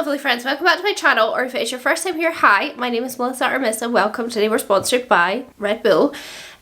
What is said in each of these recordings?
lovely friends, welcome back to my channel, or if it is your first time here, hi, my name is Makemeupmissa, welcome. Today we're sponsored by Red Bull.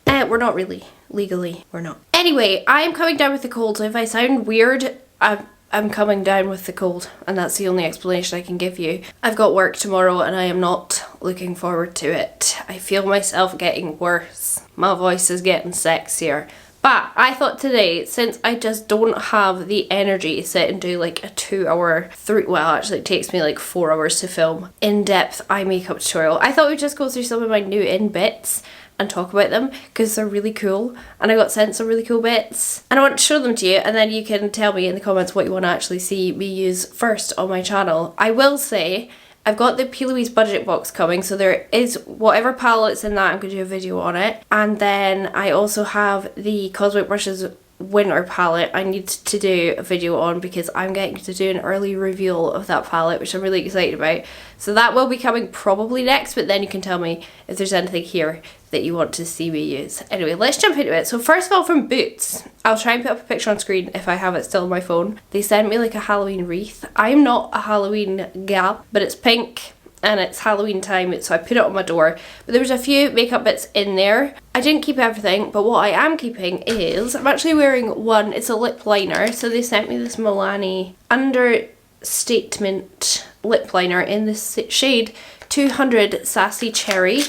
We're not really, legally, we're not. Anyway, I am coming down with the cold, so if I sound weird, I'm coming down with the cold, and that's the only explanation I can give you. I've got work tomorrow and I am not looking forward to it. I feel myself getting worse. My voice is getting sexier. But I thought today, since I just don't have the energy to sit and do like a 2 hour, well actually it takes me like 4 hours to film, in-depth eye makeup tutorial, I thought we'd just go through some of my new in bits and talk about them because they're really cool and I got sent some really cool bits and I want to show them to you, and then you can tell me in the comments what you want to actually see me use first on my channel. I will say I've got the P. Louise budget box coming, so there is whatever palette's in that, I'm going to do a video on it. And then I also have the Cosmic Brushes winter palette I need to do a video on because I'm getting to do an early reveal of that palette, which I'm really excited about. So that will be coming probably next, but then you can tell me if there's anything here that you want to see me use. Anyway, let's jump into it. So first of all, from Boots, I'll try and put up a picture on screen if I have it still on my phone. They sent me like a Halloween wreath. I'm not a Halloween gal, but it's pink and it's Halloween time, so I put it on my door. But there was a few makeup bits in there. I didn't keep everything, but what I am keeping is, I'm actually wearing one, it's a lip liner. So they sent me this Milani Understatement lip liner in this shade 200 Sassy Cherry.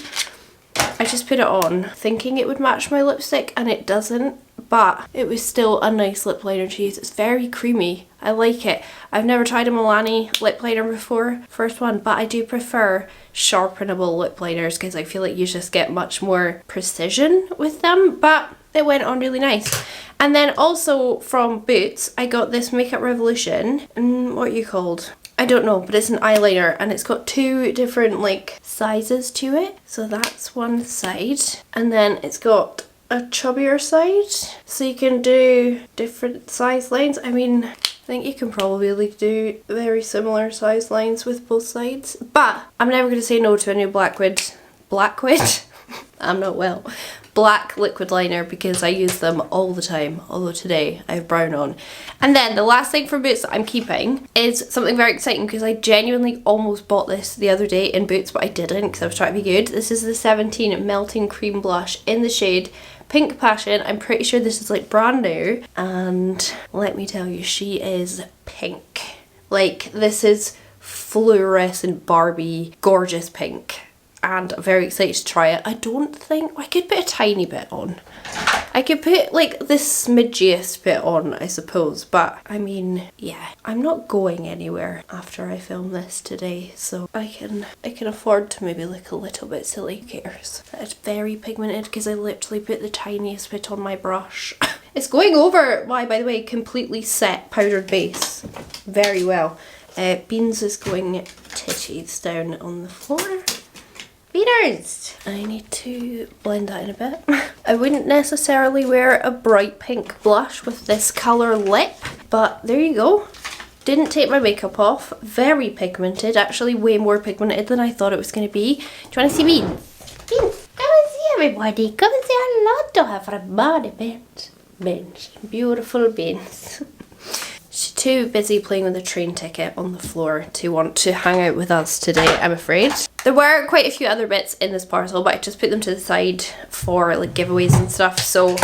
I just put it on thinking it would match my lipstick and it doesn't, but it was still a nice lip liner to use. It's very creamy. I like it. I've never tried a Milani lip liner before, first one, but I do prefer sharpenable lip liners because I feel like you just get much more precision with them, but it went on really nice. And then also from Boots, I got this Makeup Revolution, what are you called? I don't know, but it's an eyeliner and it's got two different like sizes to it. So that's one side, and then it's got a chubbier side, so you can do different size lines. I mean, I think you can probably do very similar size lines with both sides, but I'm never going to say no to a new Blackwood I'm not well. Black liquid liner because I use them all the time, although today I have brown on. And then the last thing from Boots that I'm keeping is something very exciting because I genuinely almost bought this the other day in Boots, but I didn't because I was trying to be good. This is the 17 Melting Cream Blush in the shade Pink Passion. I'm pretty sure this is like brand new, and let me tell you, she is pink. Like, this is fluorescent Barbie gorgeous pink. And I'm very excited to try it. I don't think, I could put a tiny bit on. I could put like the smidgiest bit on, I suppose, but I mean, yeah, I'm not going anywhere after I film this today, so I can afford to maybe look a little bit silly. Who cares? It's very pigmented because I literally put the tiniest bit on my brush. It's going over my, by the way, completely set powdered base very well. Beans is going titties down on the floor. Beaners! I need to blend that in a bit. I wouldn't necessarily wear a bright pink blush with this colour lip, but there you go. Didn't take my makeup off. Very pigmented, actually way more pigmented than I thought it was going to be. Do you want to see Beans? Beans, come and see everybody. Come and say hello to her for a body bench. Beautiful Beans. She's too busy playing with the train ticket on the floor to want to hang out with us today, I'm afraid. There were quite a few other bits in this parcel, but I just put them to the side for like giveaways and stuff, so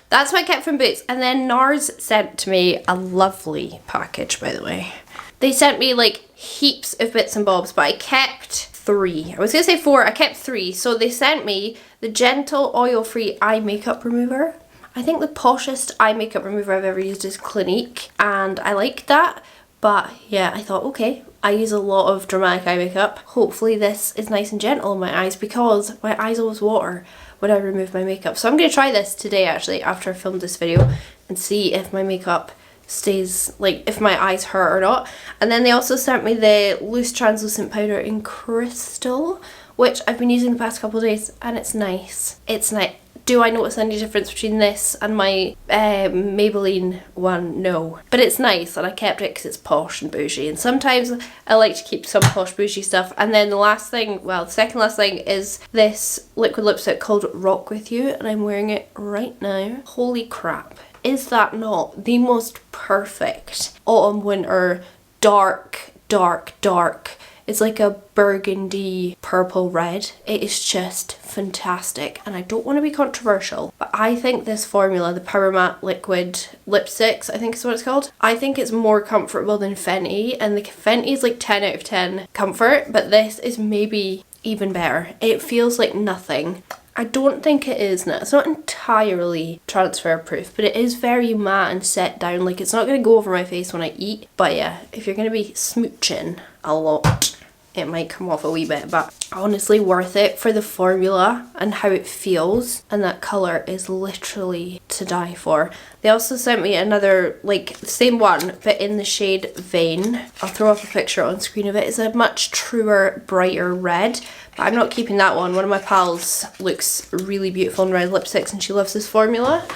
that's what I kept from Boots. And then Nars sent to me a lovely package, by the way. They sent me like heaps of bits and bobs, but I kept 3. I was gonna say 4, I kept 3. So they sent me the Gentle Oil-Free Eye Makeup Remover. I think the poshest eye makeup remover I've ever used is Clinique, and I like that, but yeah, I thought, okay, I use a lot of dramatic eye makeup. Hopefully this is nice and gentle on my eyes because my eyes always water when I remove my makeup. So I'm going to try this today actually after I filmed this video and see if my makeup stays, like if my eyes hurt or not. And then they also sent me the loose translucent powder in Crystal, which I've been using the past couple of days, and it's nice. It's nice. Do I notice any difference between this and my Maybelline one? No. But it's nice, and I kept it because it's posh and bougie, and sometimes I like to keep some posh bougie stuff. And then the last thing, well, the second last thing is this liquid lipstick called Rock With You, and I'm wearing it right now. Holy crap. Is that not the most perfect autumn winter dark dark, dark. It's like a burgundy purple red. It is just fantastic, and I don't want to be controversial, but I think this formula, the Power Matte Liquid Lipsticks, I think is what it's called, I think it's more comfortable than Fenty, and the Fenty is like 10 out of 10 comfort, but this is maybe even better. It feels like nothing. I don't think it is now. It's not entirely transfer proof, but it is very matte and set down. Like, it's not going to go over my face when I eat. But yeah, if you're going to be smooching a lot, it might come off a wee bit, but honestly worth it for the formula and how it feels, and that colour is literally to die for. They also sent me another, like, same one but in the shade Vein. I'll throw up a picture on screen of it. It's a much truer, brighter red, but I'm not keeping that one. One of my pals looks really beautiful in red lipsticks and she loves this formula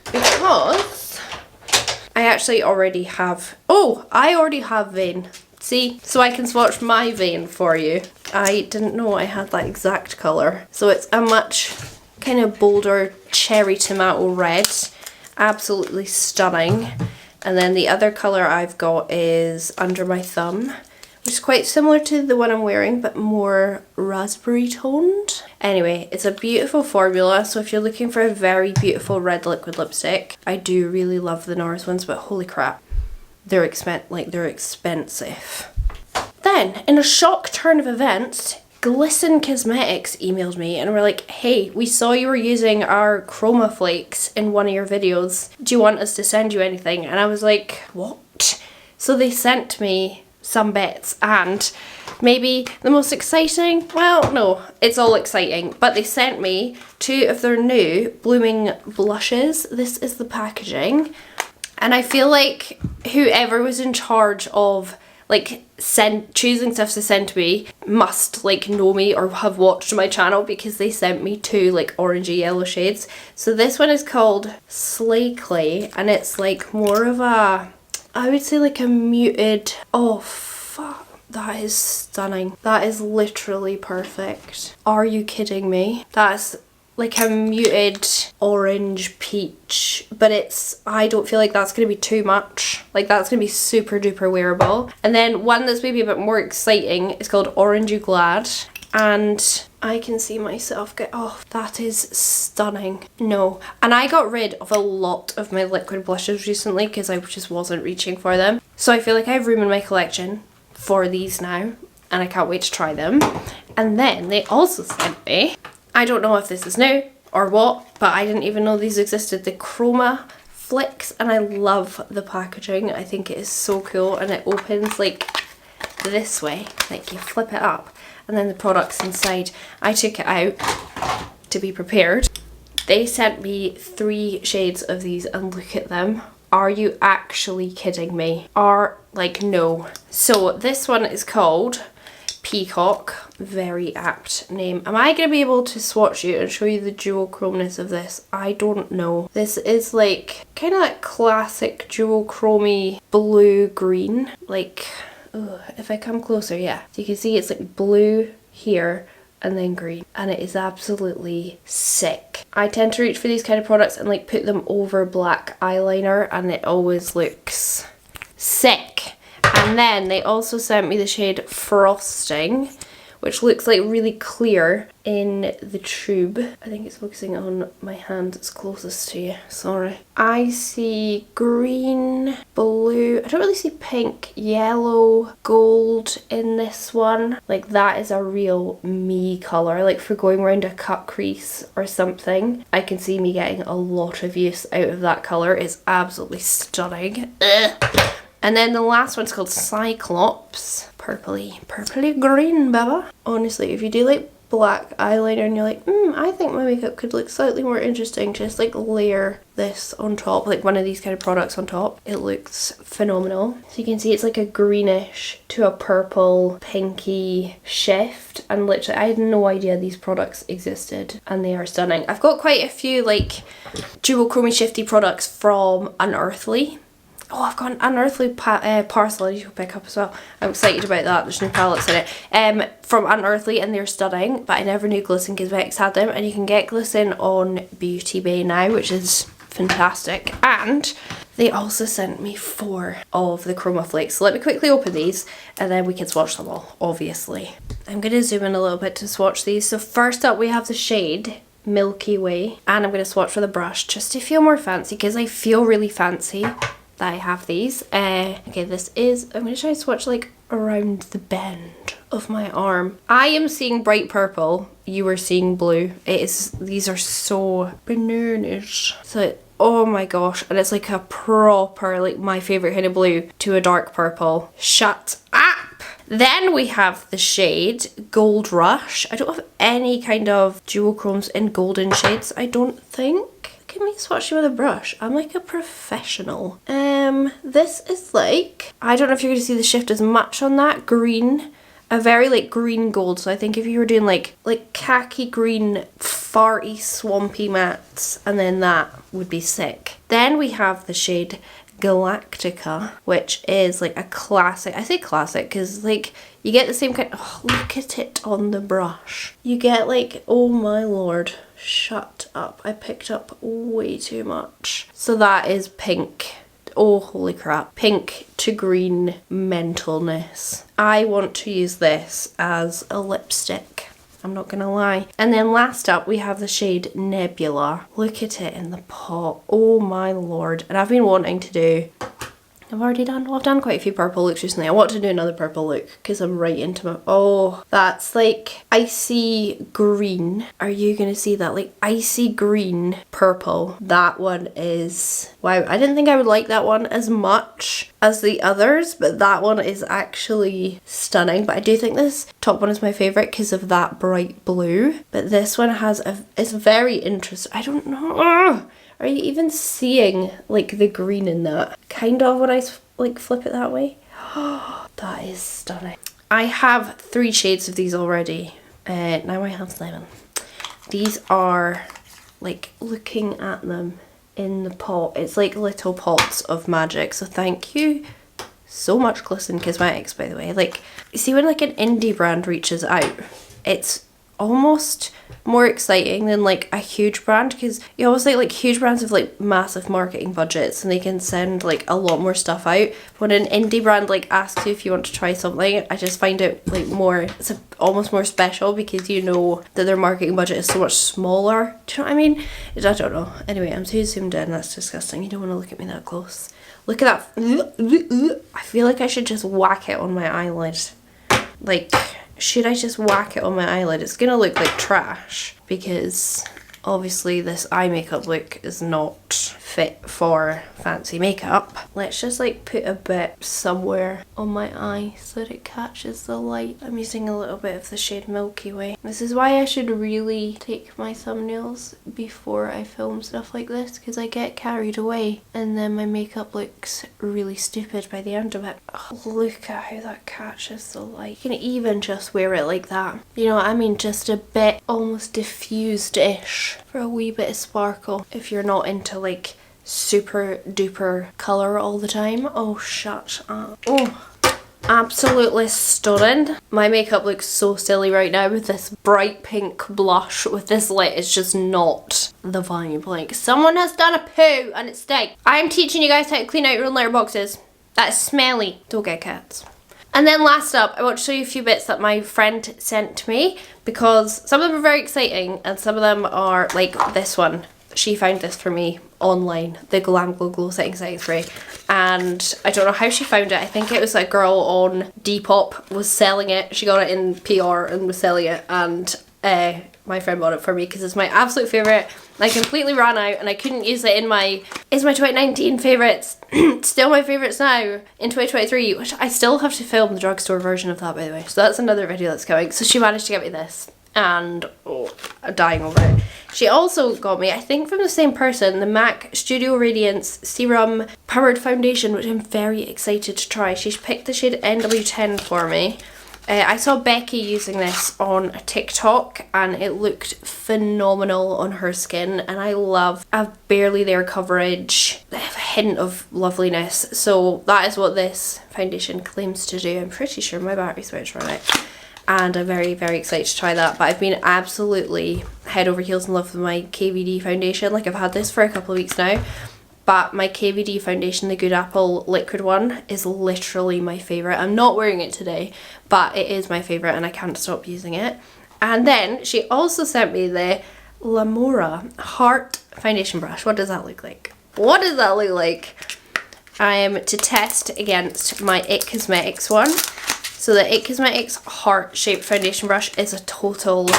because I actually already have, I already have Vein. See, so I can swatch my Vein for you. I didn't know I had that exact colour. So it's a much kind of bolder cherry tomato red. Absolutely stunning. And then the other colour I've got is Under My Thumb, which is quite similar to the one I'm wearing, but more raspberry toned. Anyway, it's a beautiful formula, so if you're looking for a very beautiful red liquid lipstick, I do really love the Nars ones, but holy crap. They're expensive. Then, in a shock turn of events, Glisten Cosmetics emailed me and were like, hey, we saw you were using our CHROMA flakes in one of your videos. Do you want us to send you anything? And I was like, what? So they sent me some bits, and maybe the most exciting, well, no, it's all exciting, but they sent me 2 of their new Blooming blushes. This is the packaging. And I feel like whoever was in charge of like choosing stuff to send to me must like know me or have watched my channel, because they sent me 2 like orangey yellow shades. So this one is called Slay Clay, and it's like more of a, I would say like a muted, oh fuck, that is stunning. That is literally perfect. Are you kidding me? That's like a muted orange peach, but it's, I don't feel like that's going to be too much. Like, that's going to be super duper wearable. And then one that's maybe a bit more exciting is called Orange You Glad, and I can see myself get, oh, that is stunning. No. And I got rid of a lot of my liquid blushes recently because I just wasn't reaching for them. So I feel like I have room in my collection for these now, and I can't wait to try them. And then they also sent me, I don't know if this is new or what, but I didn't even know these existed, the CHROMA FLIX, and I love the packaging. I think it is so cool, and it opens like this way, like you flip it up and then the product's inside. I took it out to be prepared. They sent me 3 shades of these, and look at them. Are you actually kidding me? No. So this one is called Peacock, very apt name. Am I going to be able to swatch you and show you the duochromeness of this? I don't know. This is like kind of like classic duochromy blue green. Like, if I come closer, yeah. So you can see it's like blue here and then green, and it is absolutely sick. I tend to reach for these kind of products and like put them over black eyeliner, and it always looks sick. And then they also sent me the shade Frosting, which looks like really clear in the tube. I think it's focusing on my hand that's closest to you, sorry. I see green, blue, I don't really see pink, yellow, gold in this one. Like, that is a real me colour. Like, for going around a cut crease or something, I can see me getting a lot of use out of that colour. It's absolutely stunning. Ugh. And then the last one's called Cyclops. Purpley green, baba. Honestly, if you do like black eyeliner and you're like, I think my makeup could look slightly more interesting, just like layer this on top, like one of these kind of products on top. It looks phenomenal. So you can see it's like a greenish to a purple, pinky shift. And literally, I had no idea these products existed, and they are stunning. I've got quite a few like duochromy shifty products from Unearthly. Oh, I've got an Unearthly parcel I need to pick up as well. I'm excited about that. There's new palettes in it. From Unearthly, and they're stunning, but I never knew Glisten Cosmetics had them. And you can get Glisten on Beauty Bay now, which is fantastic. And They also sent me 4 of the CHROMA flakes. So let me quickly open these and then we can swatch them all, obviously. I'm going to zoom in a little bit to swatch these. So first up we have the shade Milky Way, and I'm going to swatch with a brush just to feel more fancy, because I feel really fancy that I have these. Okay, this is, I'm going to try to swatch like around the bend of my arm. I am seeing bright purple, you are seeing blue. These are so bananas. So oh my gosh, and it's like a proper, like my favourite kind of blue to a dark purple. Shut up! Then we have the shade Gold Rush. I don't have any kind of duochromes in golden shades, I don't think. Look at me swatching with a brush. I'm like a professional. This is like, I don't know if you're going to see the shift as much on that, green. A very like green gold, so I think if you were doing like khaki green farty swampy mattes, and then that would be sick. Then we have the shade Galactica, which is like a classic. I say classic because like you get the same kind, oh, look at it on the brush. You get like, oh my lord, shut up, I picked up way too much. So that is pink. Oh, holy crap. Pink to green mentalness. I want to use this as a lipstick, I'm not gonna lie. And then last up we have the shade Nebula. Look at it in the pot. Oh my lord. And I've been wanting to do, I've done quite a few purple looks recently. I want to do another purple look because I'm right into my, oh, that's like icy green. Are you gonna see that? Like icy green purple. That one is, wow, I didn't think I would like that one as much as the others, but that one is actually stunning. But I do think this top one is my favourite because of that bright blue. But this one has it's very interesting. I don't know. Ugh! Are you even seeing like the green in that? Kind of when I like flip it that way. That is stunning. I have 3 shades of these already. Now I have 7. These are like, looking at them in the pot, it's like little pots of magic. So thank you so much, Glisten Cosmetics, by the way. Like, you see when like an indie brand reaches out, it's almost more exciting than like a huge brand, because you always like huge brands have like massive marketing budgets and they can send like a lot more stuff out. When an indie brand like asks you if you want to try something, I just find it like more, it's almost more special because you know that their marketing budget is so much smaller. Do you know what I mean? I don't know. Anyway, I'm too zoomed in, that's disgusting. You don't want to look at me that close. Look at that. I feel like I should just whack it on my eyelid. Like, should I just whack it on my eyelid? It's gonna look like trash because obviously this eye makeup look is not fit for fancy makeup. Let's just like put a bit somewhere on my eye so that it catches the light. I'm using a little bit of the shade Milky Way. This is why I should really take my thumbnails before I film stuff like this, because I get carried away and then my makeup looks really stupid by the end of it. Oh, look at how that catches the light. You can even just wear it like that. You know what I mean? Just a bit almost diffused-ish for a wee bit of sparkle if you're not into like super duper colour all the time. Oh, shut up. Oh, absolutely stunning. My makeup looks so silly right now with this bright pink blush with this lip. It's just not the vibe. Like, someone has done a poo and it stinks. I am teaching you guys how to clean out your own litter boxes. That's smelly. Don't get cats. And then last up, I want to show you a few bits that my friend sent to me, because some of them are very exciting and some of them are like this one. She found this for me online, the Glam Glow Glow Setting Spray, and I don't know how she found it. I think it was a girl on Depop was selling it. She got it in PR and was selling it, and my friend bought it for me because it's my absolute favourite. I completely ran out and I couldn't use it in my 2019 favourites. Still my favourites now in 2023, which I still have to film the drugstore version of that, by the way. So that's another video that's coming. So she managed to get me this and oh, I'm dying over it. She also got me, I think from the same person, the MAC Studio Radiance Serum Powered Foundation, which I'm very excited to try. She's picked the shade NW10 for me. I saw Becky using this on TikTok and it looked phenomenal on her skin, and I love a barely there coverage, a hint of loveliness. So that is what this foundation claims to do. I'm pretty sure my battery switched on it. And I'm very, very excited to try that. But I've been absolutely head over heels in love with my KVD foundation. Like, I've had this for a couple of weeks now. but my KVD foundation, the Good Apple liquid one, is literally my favourite. I'm not wearing it today, but it is my favourite and I can't stop using it. And then she also sent me the Lamora Heart foundation brush. What does that look like? What does that look like? I am to test against my IT Cosmetics one. So the IT Cosmetics heart shaped foundation brush is a total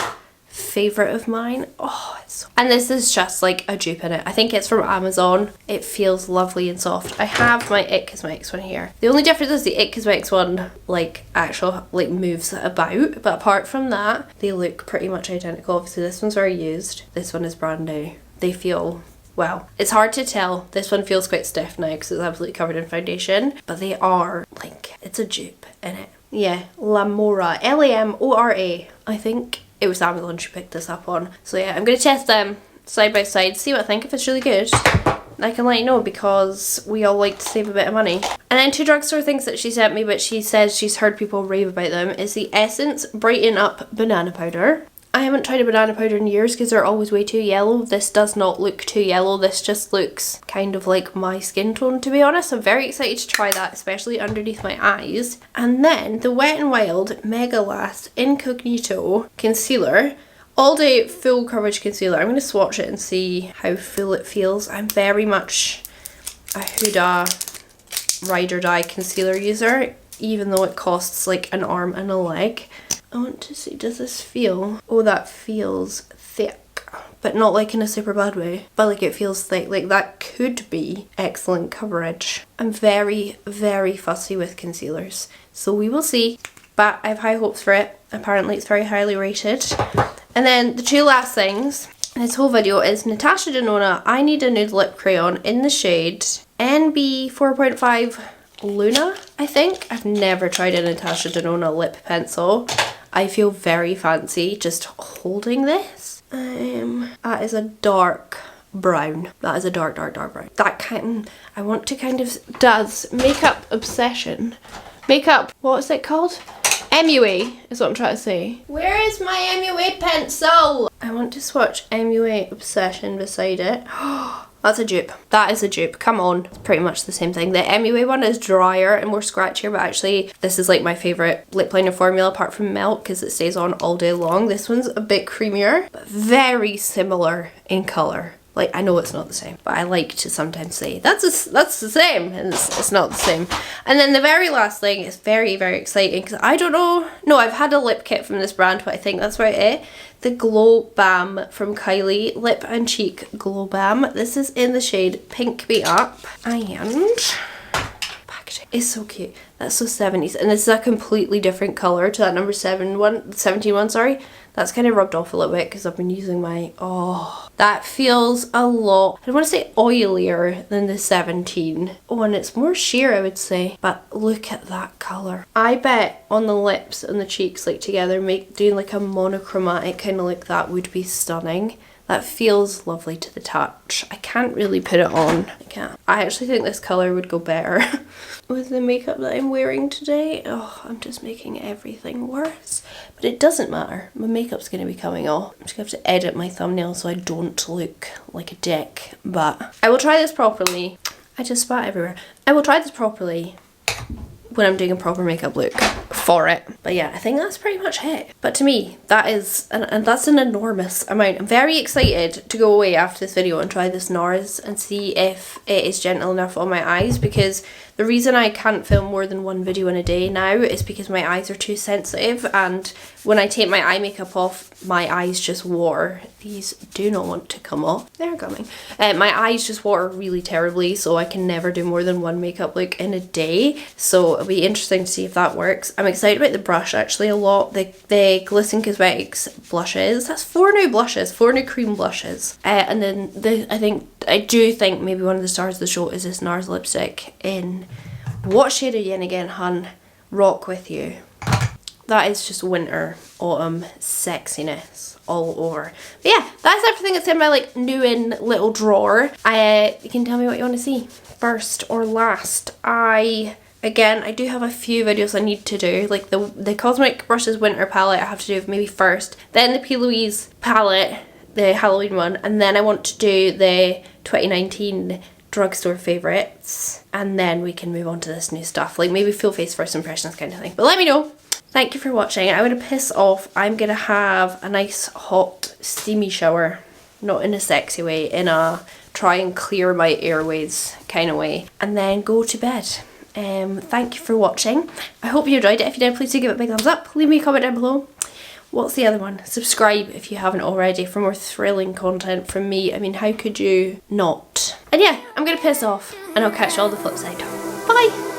favourite of mine. Oh, it's so... And this is just like a dupe in it. I think it's from Amazon. It feels lovely and soft. I have my IT Cosmetics one here. The only difference is the IT Cosmetics one like moves about, but apart from that they look pretty much identical. Obviously this one's very used. This one is brand new. They feel... well, it's hard to tell. This one feels quite stiff now because it's absolutely covered in foundation, but they are like, it's a dupe in it. Yeah, Lamora, Lamora, I think. It was Amazon she picked this up on. So yeah, I'm going to test them side by side, see what I think. If it's really good, I can let you know because we all like to save a bit of money. And then 2 drugstore things that she sent me, but she says she's heard people rave about them, is the Essence Brighten Up Banana Powder. I haven't tried a banana powder in years because they're always way too yellow. This does not look too yellow. This just looks kind of like my skin tone, to be honest. I'm very excited to try that, especially underneath my eyes. And then the Wet n Wild Mega Last Incognito Concealer. All Day Full Coverage Concealer. I'm going to swatch it and see how full it feels. I'm very much a Huda Ride or Die concealer user, even though it costs like an arm and a leg. I want to see, does this feel? Oh, that feels thick, but not like in a super bad way, but like it feels thick. Like that could be excellent coverage. I'm very, very fussy with concealers, so we will see, but I have high hopes for it. Apparently it's very highly rated. And then the 2 last things in this whole video is Natasha Denona I Need a Nude Lip Crayon in the shade NB 4.5 Luna, I think. I've never tried a Natasha Denona lip pencil. I feel very fancy just holding this. That is a dark brown. That is a dark brown. That kind, I want to kind of, does Makeup Obsession, makeup, what is it called? MUA is what I'm trying to say. Where is my MUA pencil? I want to swatch MUA Obsession beside it. That's a dupe. That is a dupe. Come on. It's pretty much the same thing. The MUA one is drier and more scratchier, but actually this is like my favourite lip liner formula apart from Melt because it stays on all day long. This one's a bit creamier, but very similar in colour. Like, I know it's not the same, but I like to sometimes say that's the same, and it's not the same. And then the very last thing is very, very exciting because I don't know. No, I've had a lip kit from this brand, but I think that's about it. The Glow Balm from Kylie, Lip and Cheek Glow Balm. This is in the shade Pink Me Up, and packaging is so cute. That's so 70s, and this is a completely different colour to that number 17 one, sorry. That's kind of rubbed off a little bit because I've been using my, oh, that feels a lot, I don't want to say oilier than the 17. Oh, and it's more sheer, I would say, but look at that colour. I bet on the lips and the cheeks, like together, doing like a monochromatic kind of like that would be stunning. That feels lovely to the touch. I can't really put it on. I can't. I actually think this colour would go better with the makeup that I'm wearing today. Oh, I'm just making everything worse. But it doesn't matter. My makeup's going to be coming off. I'm just going to have to edit my thumbnail so I don't look like a dick. But I will try this properly. I just spat everywhere. I will try this properly when I'm doing a proper makeup look for it. But yeah, I think that's pretty much it. But to me, that is, and that's an enormous amount. I'm very excited to go away after this video and try this Nars and see if it is gentle enough on my eyes, because the reason I can't film more than 1 video in a day now is because my eyes are too sensitive, and when I take my eye makeup off, my eyes just water. These do not want to come off. They're coming. My eyes just water really terribly, so I can never do more than 1 makeup look in a day. So it'll be interesting to see if that works. I'm excited about the brush actually a lot. The Glisten Cosmetics blushes. That's 4 new blushes, 4 new cream blushes. And then I do think maybe one of the stars of the show is this Nars lipstick in, what shade are you in again, hun? Rock With You. That is just winter, autumn sexiness all over. But yeah, that's everything that's in my like new in little drawer. You can tell me what you want to see first or last. Again, I do have a few videos I need to do, like the Cosmic Brushes winter palette I have to do maybe first, then the P. Louise palette, the Halloween one, and then I want to do the 2019 drugstore favourites, and then we can move on to this new stuff, like maybe full face first impressions kind of thing. But let me know. Thank you for watching. I'm going to piss off. I'm going to have a nice hot steamy shower, not in a sexy way, in a try and clear my airways kind of way, and then go to bed. Thank you for watching. I hope you enjoyed it. If you did, please do give it a big thumbs up. Leave me a comment down below. What's the other one? Subscribe if you haven't already for more thrilling content from me. I mean, how could you not? And yeah, I'm gonna piss off and I'll catch you on the flip side. Bye!